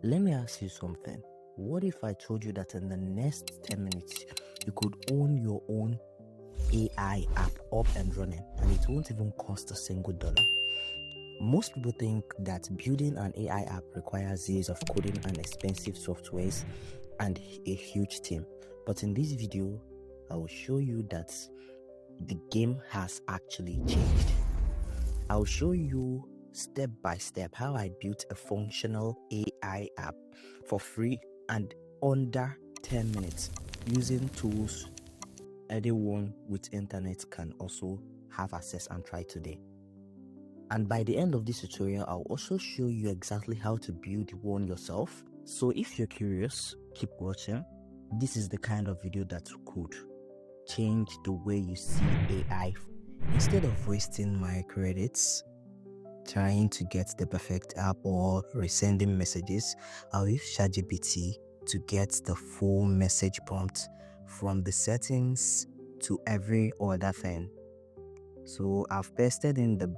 Let me ask you something. What if I told you that in the next 10 minutes you could own your own AI app up and running and it won't even cost a single dollar? Most people think that building an AI app requires years of coding and expensive softwares and a huge team. But in this video, I will show you that the game has actually changed. I'll show you step by step how I built a functional AI app for free and under 10 minutes using tools anyone with internet can also have access and try today. And by the end of this tutorial, I'll also show you exactly how to build one yourself. So if you're curious, keep watching. This is the kind of video that could change the way you see AI. Instead of wasting my credits trying to get the perfect app or resending messages, I'll use ChatGPT to get the full message prompt from the settings to every other thing. So I've pasted in the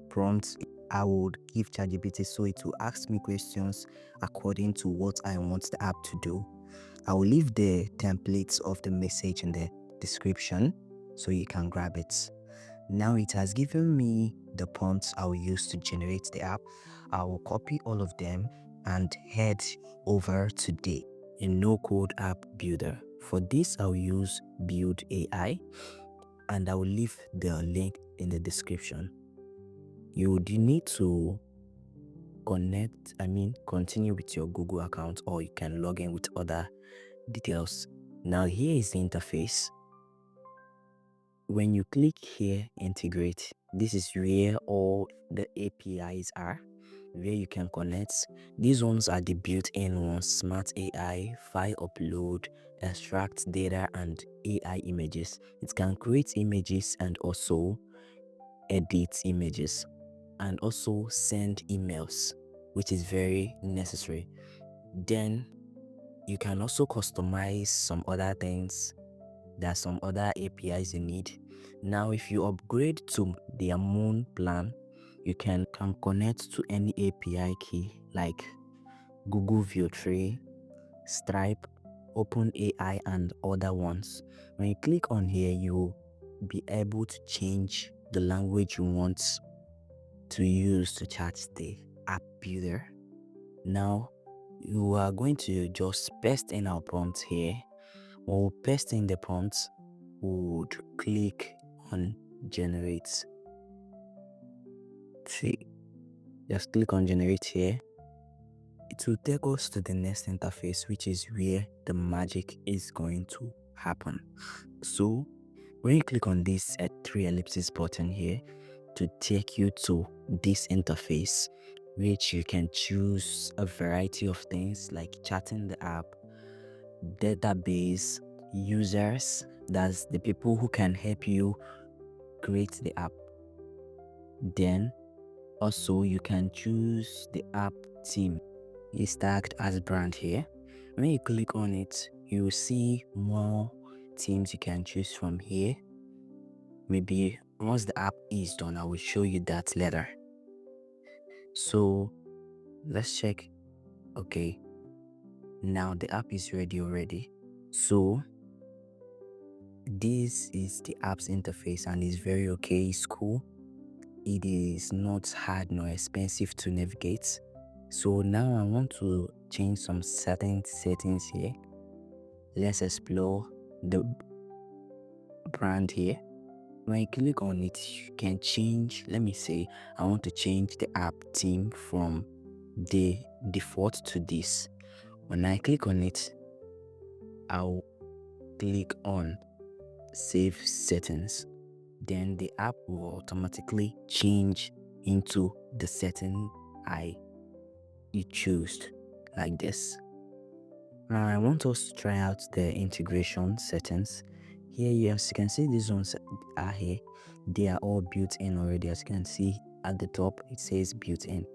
prompt I would give ChatGPT so it will ask me questions according to what I want the app to do. I will leave the templates of the message in the description so you can grab it. Now it has given me the prompts I will use to generate the app. I will copy all of them and head over to the no-code app builder. For this, I will use Build AI and I will leave the link in the description. You need to continue with your Google account, or you can log in with other details. Now here is the interface. When you click here, integrate, this is where all the APIs are, where you can connect. These ones are the built-in ones: Smart AI, file upload, extract data, and AI images. It can create images and also edit images, and also send emails, which is very necessary. Then you can also customize some other things. There are some other APIs you need. Now if you upgrade to the Moon plan, you can connect to any API key like Google View 3, Stripe, OpenAI, and other ones. When you click on here, you'll be able to change the language you want to use to chat the app builder. Now you are going to just paste in our prompt here. When we paste in the prompt, we would click on generate. See, just click on generate here. It will take us to the next interface, which is where the magic is going to happen. So when you click on this 3 ellipses button here, to take you to this interface, which you can choose a variety of things like chatting the app, database, users, that's the people who can help you create the app. Then also you can choose the app team. It's tagged as brand here. When you click on it, you will see more teams you can choose from here. Maybe once the app is done, I will show you that later. So let's check. Okay, now the app is ready already. So this is the app's interface and it's very okay. It's cool. It is not hard nor expensive to navigate. So now I want to change some certain settings here. Let's explore the brand here. When you click on it, you can change. Let me say I want to change the app theme from the default to this. When I click on it, I'll click on save settings. Then the app will automatically change into the setting you choose, like this. Now I want us to try out the integration settings. Here, as you can see, these ones are here. They are all built in already. As you can see at the top, it says built in.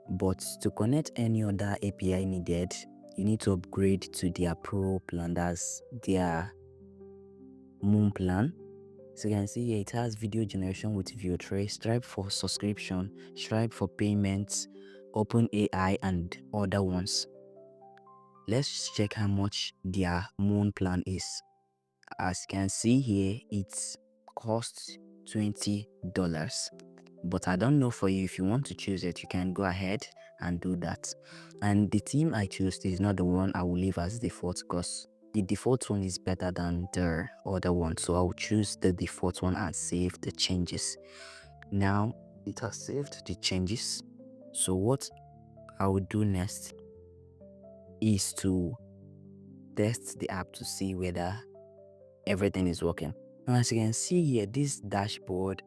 But to connect any other API needed, you need to upgrade to their Pro plan, that's their Moon plan. So you can see here it has video generation with view tray, Stripe for subscription, Stripe for payments, Open AI, and other ones. Let's check how much their moon plan is. As you can see here, it costs $20. But I don't know for you. If you want to choose it, you can go ahead and do that. And the theme I choose is not the one I will leave as default, because the default one is better than the other one. So I'll choose the default one and save the changes. Now it has saved the changes. So what I will do next is to test the app to see whether everything is working. Now, as you can see here, this dashboard,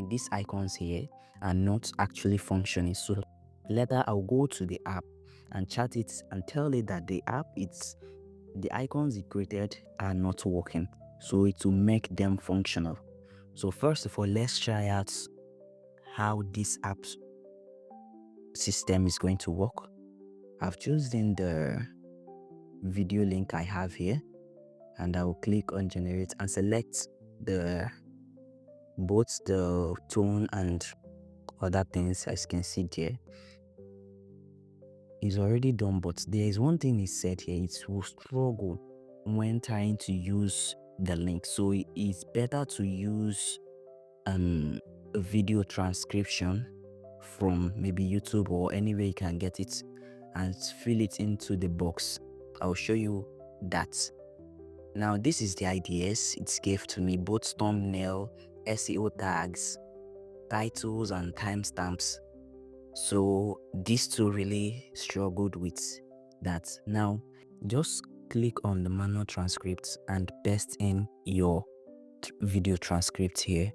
these icons here are not actually functioning. So later I'll go to the app and chat it and tell it that the icons it created are not working. So it will make them functional. So first of all, let's try out how this app system is going to work. I've chosen the video link I have here, and I will click on generate and select both the tone and other things. As you can see there, it's already done, but there is one thing it said here: it will struggle when trying to use the link. So it's better to use a video transcription from maybe YouTube or anywhere you can get it and fill it into the box. I'll show you that. Now this is the ideas it gave to me: both thumbnail, SEO tags, titles, and timestamps. So these two really struggled with that. Now just click on the manual transcripts and paste in your video transcript here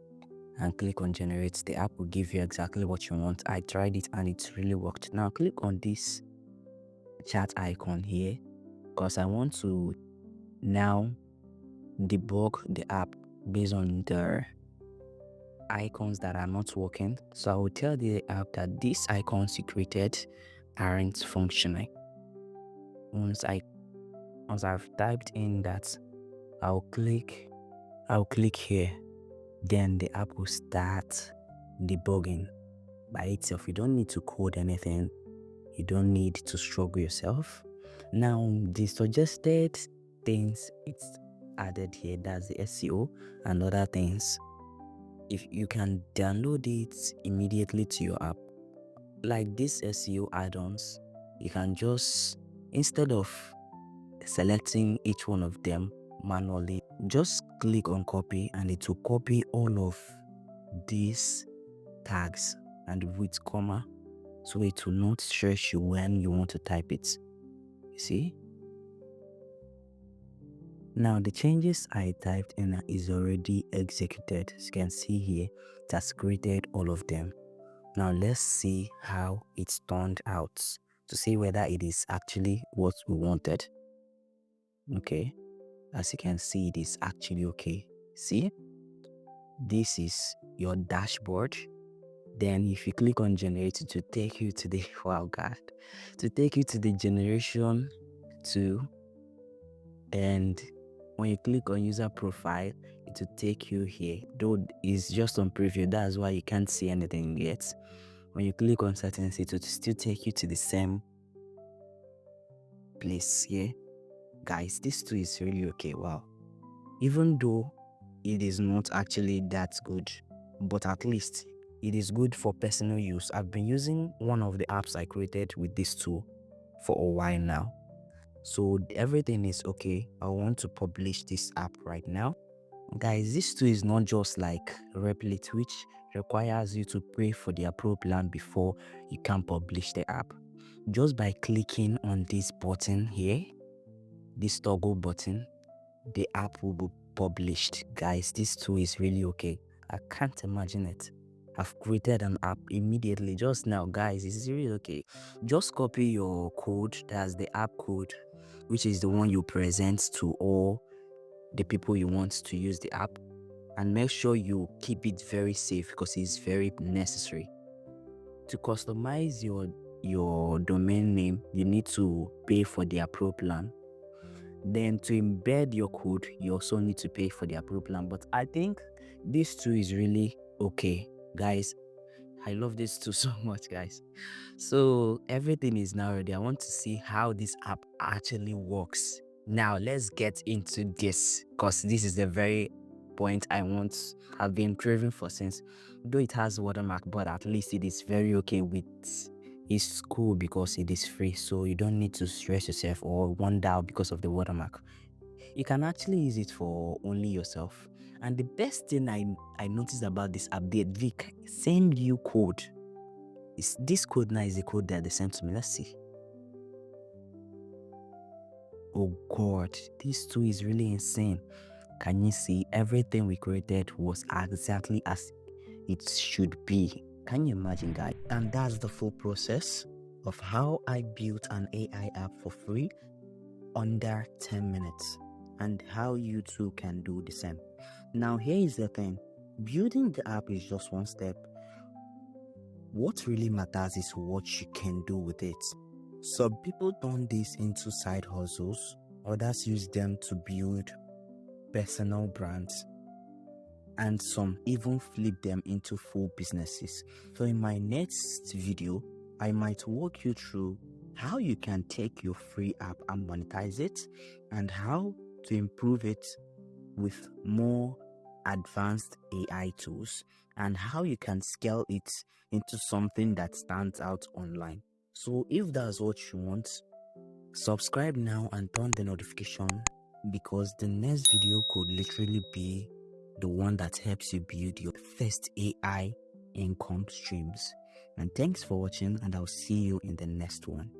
and click on generate. The app will give you exactly what you want. I tried it and it really worked. Now click on this chat icon here, because I want to now debug the app based on the icons that are not working. So I will tell the app that these icons you created aren't functioning. Once I've typed in that, I'll click here. Then the app will start debugging by itself. You don't need to code anything. You don't need to struggle yourself. Now the suggested things it's added here, that's the SEO and other things. If you can download it immediately to your app, like this SEO add-ons, you can just, instead of selecting each one of them manually, just click on copy and it will copy all of these tags and with comma, so it will not stress you when you want to type it. You see? Now the changes I typed in is already executed. As you can see here, it has created all of them. Now let's see how it's turned out to see whether it is actually what we wanted. Okay, as you can see, it is actually okay. See, this is your dashboard. Then if you click on generate, to take you to the to take you to the generation 2. And when you click on user profile, it will take you here, though it's just on preview. That's why you can't see anything yet. When you click on settings, it will still take you to the same place here. Guys, this too is really okay. Wow, even though it is not actually that good, but at least it is good for personal use. I've been using one of the apps I created with this tool for a while now, so everything is okay. I want to publish this app right now. Guys, this tool is not just like Replit, which requires you to pay for the approved plan before you can publish the app. Just by clicking on this button here, this toggle button, the app will be published. Guys, this tool is really okay. I can't imagine it. I've created an app immediately just now. Guys, it's really okay. Just copy your code, that's the app code, which is the one you present to all the people you want to use the app, and make sure you keep it very safe because it's very necessary. To customize your domain name, you need to pay for the Pro plan. Then to embed your code, you also need to pay for the approval plan. But I think this too is really okay, guys. I love this too so much, guys. So everything is now ready. I want to see how this app actually works. Now let's get into this, because this is the very point I've been craving for since. Though it has watermark, but at least it is very okay with. It's cool because it is free, so you don't need to stress yourself or wonder because of the watermark. You can actually use it for only yourself. And the best thing I noticed about this update, they send you code. This code now is the code that they sent to me. Let's see. Oh God, this too is really insane. Can you see everything we created was exactly as it should be? Can you imagine, guys? And that's the full process of how I built an AI app for free under 10 minutes, and how you too can do the same. Now, here is the thing. Building the app is just one step. What really matters is what you can do with it. Some people turn this into side hustles, others use them to build personal brands, and some even flip them into full businesses. So in my next video, I might walk you through how you can take your free app and monetize it, and how to improve it with more advanced AI tools, and how you can scale it into something that stands out online. So if that's what you want, subscribe now and turn the notification, because the next video could literally be the one that helps you build your first AI income streams. And thanks for watching, and I'll see you in the next one.